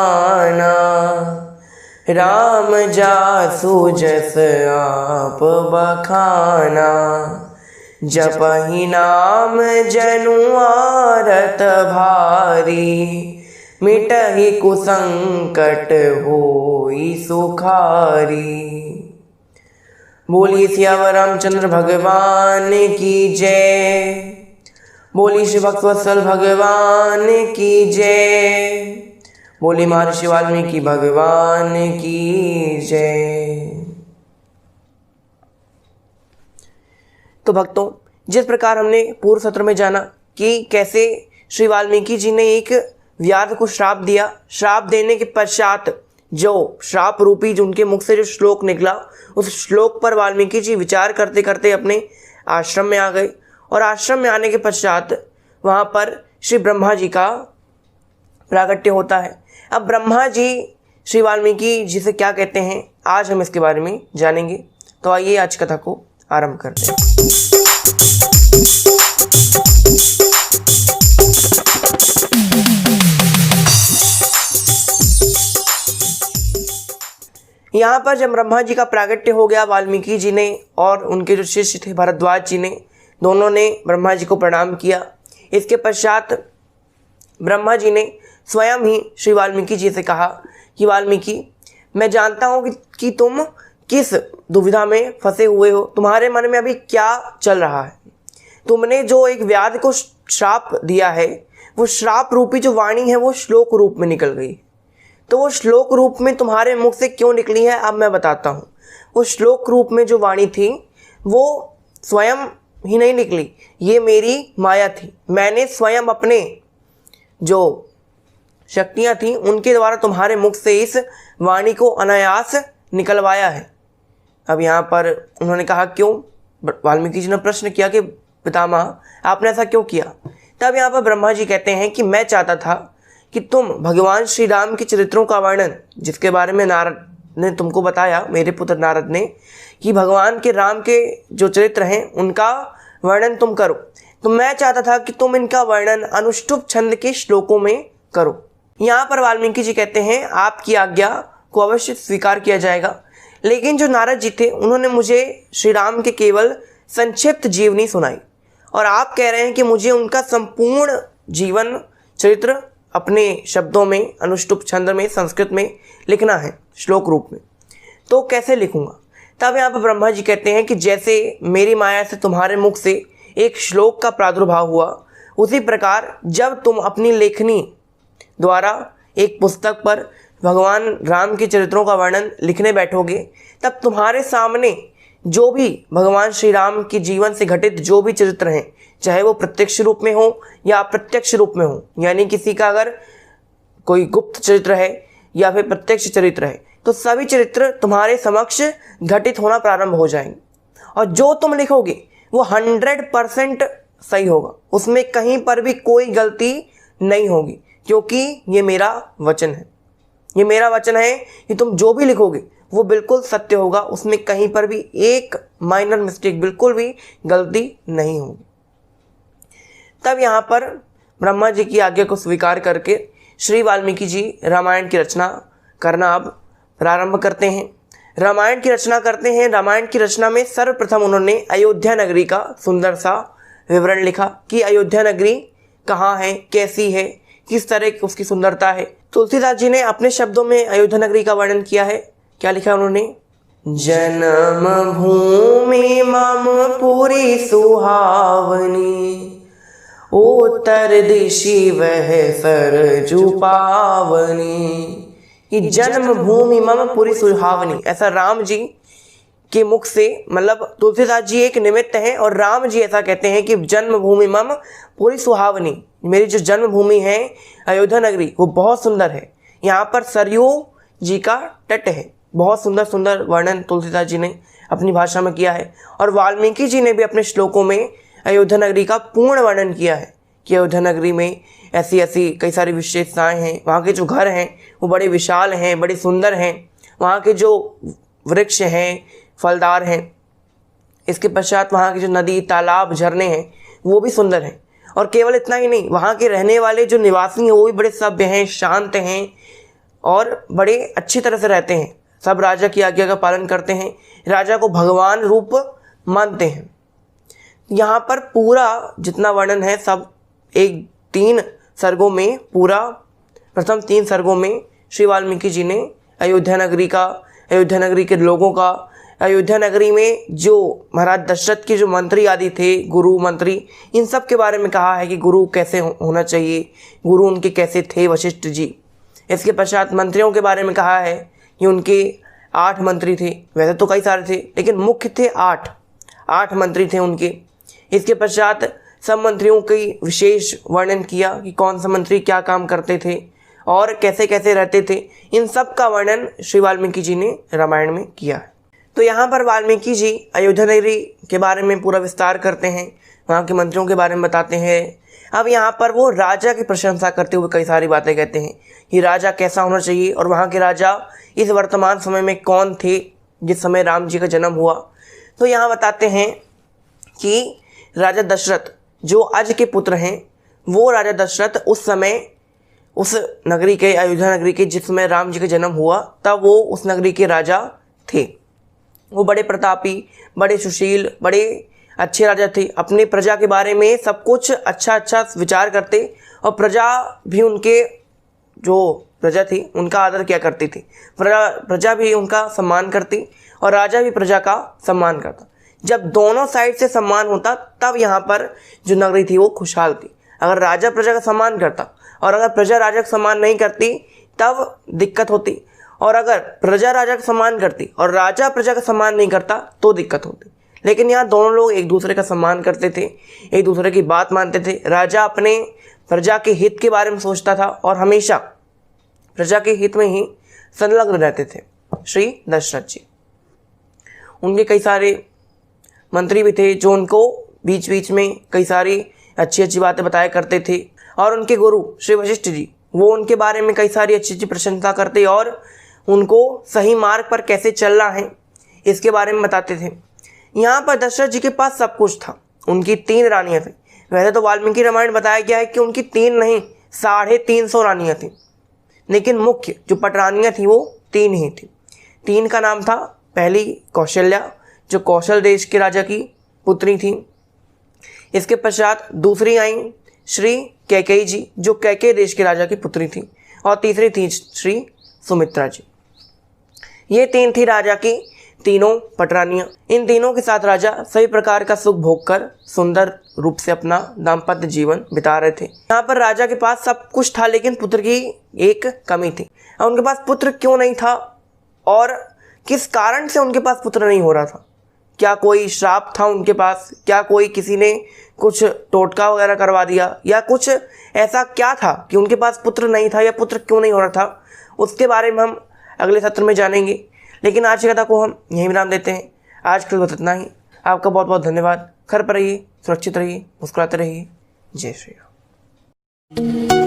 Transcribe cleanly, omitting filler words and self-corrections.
बखाना, राम जासु जस आप बखाना, जपहि नाम जनु आरत भारी, मिटहि कुसंकट होई सुखारी। बोलिए सियावर रामचंद्र भगवान की जय। बोली श्री भक्तवत्सल भगवान की जय। बोली महर्षि वाल्मीकि भगवान की जय। तो भक्तों, जिस प्रकार हमने पूर्व सत्र में जाना कि कैसे श्री वाल्मीकि जी ने एक व्याध को श्राप दिया, श्राप देने के पश्चात जो श्राप रूपी जो उनके मुख से जो श्लोक निकला, उस श्लोक पर वाल्मीकि जी विचार करते करते अपने आश्रम में आ गए। और आश्रम में आने के पश्चात वहाँ पर श्री ब्रह्मा जी का प्राकट्य होता है। अब ब्रह्मा जी श्री वाल्मीकि जी से क्या कहते हैं, आज हम इसके बारे में जानेंगे। तो आइए आज कथा को आरंभ करते हैं। यहाँ पर जब ब्रह्मा जी का प्राकट्य हो गया, वाल्मीकि जी ने और उनके जो शिष्य थे भरद्वाज जी ने, दोनों ने ब्रह्मा जी को प्रणाम किया। इसके पश्चात ब्रह्मा जी ने स्वयं ही श्री वाल्मीकि जी से कहा कि वाल्मीकि, मैं जानता हूँ कि तुम किस दुविधा में फंसे हुए हो, तुम्हारे मन में अभी क्या चल रहा है। तुमने जो एक व्याध को श्राप दिया है, वो श्राप रूपी जो वाणी है वो श्लोक रूप में निकल गई। तो वो श्लोक रूप में तुम्हारे मुख से क्यों निकली है, अब मैं बताता हूँ। वो श्लोक रूप में जो वाणी थी वो स्वयं ही नहीं निकली, ये मेरी माया थी। मैंने स्वयं अपने जो शक्तियाँ थी उनके द्वारा तुम्हारे मुख से इस वाणी को अनायास निकलवाया है। अब यहाँ पर उन्होंने कहा क्यों, वाल्मीकि जी ने प्रश्न किया कि पितामह आपने ऐसा क्यों किया। तब यहाँ पर ब्रह्मा जी कहते हैं कि मैं चाहता था कि तुम भगवान श्री राम के चरित्रों का वर्णन, जिसके बारे में नारद ने तुमको बताया, मेरे पुत्र नारद ने, कि भगवान के राम के जो चरित्र हैं उनका वर्णन तुम करो। तो मैं चाहता था कि तुम इनका वर्णन अनुष्टुप छंद के श्लोकों में करो। यहाँ पर वाल्मीकि जी कहते हैं आपकी आज्ञा को अवश्य स्वीकार किया जाएगा। लेकिन जो नारद जी थे उन्होंने मुझे श्री राम के केवल संक्षिप्त जीवनी सुनाई, और आप कह रहे हैं कि मुझे उनका संपूर्ण जीवन चरित्र अपने शब्दों में, अनुष्टुप छंद में, संस्कृत में लिखना है, श्लोक रूप में। तो कैसे लिखूंगा। तब यहाँ पर ब्रह्मा जी कहते हैं कि जैसे मेरी माया से तुम्हारे मुख से एक श्लोक का प्रादुर्भाव हुआ, उसी प्रकार जब तुम अपनी लेखनी द्वारा एक पुस्तक पर भगवान राम के चरित्रों का वर्णन लिखने बैठोगे, तब तुम्हारे सामने जो भी भगवान श्री राम के जीवन से घटित जो भी चरित्र हैं, चाहे वो प्रत्यक्ष रूप में हो या अप्रत्यक्ष रूप में हो, यानी किसी का अगर कोई गुप्त चरित्र है या फिर प्रत्यक्ष चरित्र है, तो सभी चरित्र तुम्हारे समक्ष घटित होना प्रारंभ हो जाएंगे। और जो तुम लिखोगे वो 100% सही होगा, उसमें कहीं पर भी कोई गलती नहीं होगी, क्योंकि ये मेरा वचन है। ये मेरा वचन है कि तुम जो भी लिखोगे वो बिल्कुल सत्य होगा, उसमें कहीं पर भी एक माइनर मिस्टेक, बिल्कुल भी गलती नहीं होगी। तब यहाँ पर ब्रह्मा जी की आज्ञा को स्वीकार करके श्री वाल्मीकि जी रामायण की रचना करना अब प्रारंभ करते हैं। रामायण की रचना करते हैं। रामायण की रचना में सर्वप्रथम उन्होंने अयोध्या नगरी का सुंदर सा विवरण लिखा कि अयोध्या नगरी कहाँ है, कैसी है, किस तरह की उसकी सुंदरता है। तुलसीदास जी ने अपने शब्दों में अयोध्या नगरी का वर्णन किया है। क्या लिखा उन्होंने, जन्म भूमि मम पुरी सुहावनी, उत्तर दिशि वह सरजू पावनी। कि जन्म भूमि मम पुरी सुहावनी, ऐसा राम जी के मुख से, मतलब तुलसीदास जी एक निमित्त हैं और राम जी ऐसा कहते हैं कि जन्म भूमि मम पुरी सुहावनी, मेरी जो जन्मभूमि है अयोध्या नगरी वो बहुत सुंदर है। यहाँ पर सरयू जी का तट है। बहुत सुंदर सुंदर वर्णन तुलसीदास जी ने अपनी भाषा में किया है। और वाल्मीकि जी ने भी अपने श्लोकों में अयोध्या नगरी का पूर्ण वर्णन किया है कि अयोध्या नगरी में ऐसी ऐसी कई सारी विशेषताएं हैं। वहाँ के जो घर हैं वो बड़े विशाल हैं, बड़े सुंदर हैं। वहाँ के जो वृक्ष हैं फलदार हैं। इसके पश्चात वहाँ के जो नदी, तालाब, झरने हैं वो भी सुंदर हैं। और केवल इतना ही नहीं, वहाँ के रहने वाले जो निवासी हैं वो भी बड़े सभ्य हैं, शांत हैं और बड़े अच्छी तरह से रहते हैं। सब राजा की आज्ञा का पालन करते हैं, राजा को भगवान रूप मानते हैं। यहाँ पर पूरा जितना वर्णन है सब 3 सर्गों में, पूरा प्रथम 3 सर्गों में श्री वाल्मीकि जी ने अयोध्या नगरी का, अयोध्या नगरी के लोगों का, अयोध्या नगरी में जो महाराज दशरथ के जो मंत्री आदि थे, गुरु मंत्री, इन सब के बारे में कहा है कि गुरु कैसे होना चाहिए, गुरु उनके कैसे थे वशिष्ठ जी। इसके पश्चात मंत्रियों के बारे में कहा है कि उनके 8 मंत्री थे, वैसे तो कई सारे थे लेकिन मुख्य थे 8 मंत्री थे उनके। इसके पश्चात सब मंत्रियों की विशेष वर्णन किया कि कौन सा मंत्री क्या काम करते थे और कैसे कैसे रहते थे। इन सब का वर्णन श्री वाल्मीकि जी ने रामायण में किया है। तो यहाँ पर वाल्मीकि जी अयोध्या नगरी के बारे में पूरा विस्तार करते हैं, वहाँ के मंत्रियों के बारे में बताते हैं। अब यहाँ पर वो राजा की प्रशंसा करते हुए कई सारी बातें कहते हैं कि राजा कैसा होना चाहिए और वहाँ के राजा इस वर्तमान समय में कौन थे जिस समय राम जी का जन्म हुआ। तो यहाँ बताते हैं कि राजा दशरथ जो आज के पुत्र हैं, वो राजा दशरथ उस समय उस नगरी के, अयोध्या नगरी के, जिस समय राम जी का जन्म हुआ तब वो उस नगरी के राजा थे। वो बड़े प्रतापी, बड़े सुशील, बड़े अच्छे राजा थे। अपनी प्रजा के बारे में सब कुछ अच्छा विचार करते और प्रजा भी उनके, जो प्रजा थी उनका आदर किया करती थी। प्रजा भी उनका सम्मान करती और राजा भी प्रजा का सम्मान करता। जब दोनों साइड से सम्मान होता तब यहाँ पर जो नगरी थी वो खुशहाल थी। अगर राजा प्रजा का सम्मान करता और अगर प्रजा राजा का सम्मान नहीं करती तब दिक्कत होती, और अगर प्रजा राजा का सम्मान करती और राजा प्रजा का सम्मान नहीं करता तो दिक्कत होती। लेकिन यहाँ दोनों लोग एक दूसरे का सम्मान करते थे, एक दूसरे की बात मानते थे। राजा अपने प्रजा के हित के बारे में सोचता था और हमेशा प्रजा के हित में ही संलग्न रहते थे श्री दशरथ जी। उनके कई सारे मंत्री भी थे जो उनको बीच बीच में कई सारी अच्छी बातें बताया करते थे, और उनके गुरु श्री वशिष्ठ जी वो उनके बारे में कई सारी अच्छी प्रशंसा करते और उनको सही मार्ग पर कैसे चलना है इसके बारे में बताते थे। यहाँ पर दशरथ जी के पास सब कुछ था। उनकी 3 रानियाँ थी। वैसे तो वाल्मीकि रामायण बताया गया है कि उनकी 3 नहीं 350 रानियाँ थी, लेकिन मुख्य जो पटरानियाँ थी वो 3 ही थी। 3 का नाम था, पहली कौशल्या जो कौशल देश के राजा की पुत्री थी। इसके पश्चात दूसरी आई श्री कैकेयी जी जो कैकेयी देश के राजा की पुत्री थी, और तीसरी थी श्री सुमित्रा जी। ये 3 थी राजा की तीनों पटरानियाँ। इन तीनों के साथ राजा सभी प्रकार का सुख भोग कर सुंदर रूप से अपना दाम्पत्य जीवन बिता रहे थे। यहाँ पर राजा के पास सब कुछ था लेकिन पुत्र की एक कमी थी। अब उनके पास पुत्र क्यों नहीं था और किस कारण से उनके पास पुत्र नहीं हो रहा था? क्या कोई श्राप था उनके पास? क्या कोई किसी ने कुछ टोटका वगैरह करवा दिया, या कुछ ऐसा क्या था कि उनके पास पुत्र नहीं था, या पुत्र क्यों नहीं हो रहा था? उसके बारे में हम अगले सत्र में जानेंगे। लेकिन आज की कथा को हम यहीं विराम देते हैं। आज के लिए बस इतना ही। आपका बहुत बहुत धन्यवाद। घर पर रहिए, सुरक्षित रहिए, मुस्कुराते रहिए। जय श्री राम।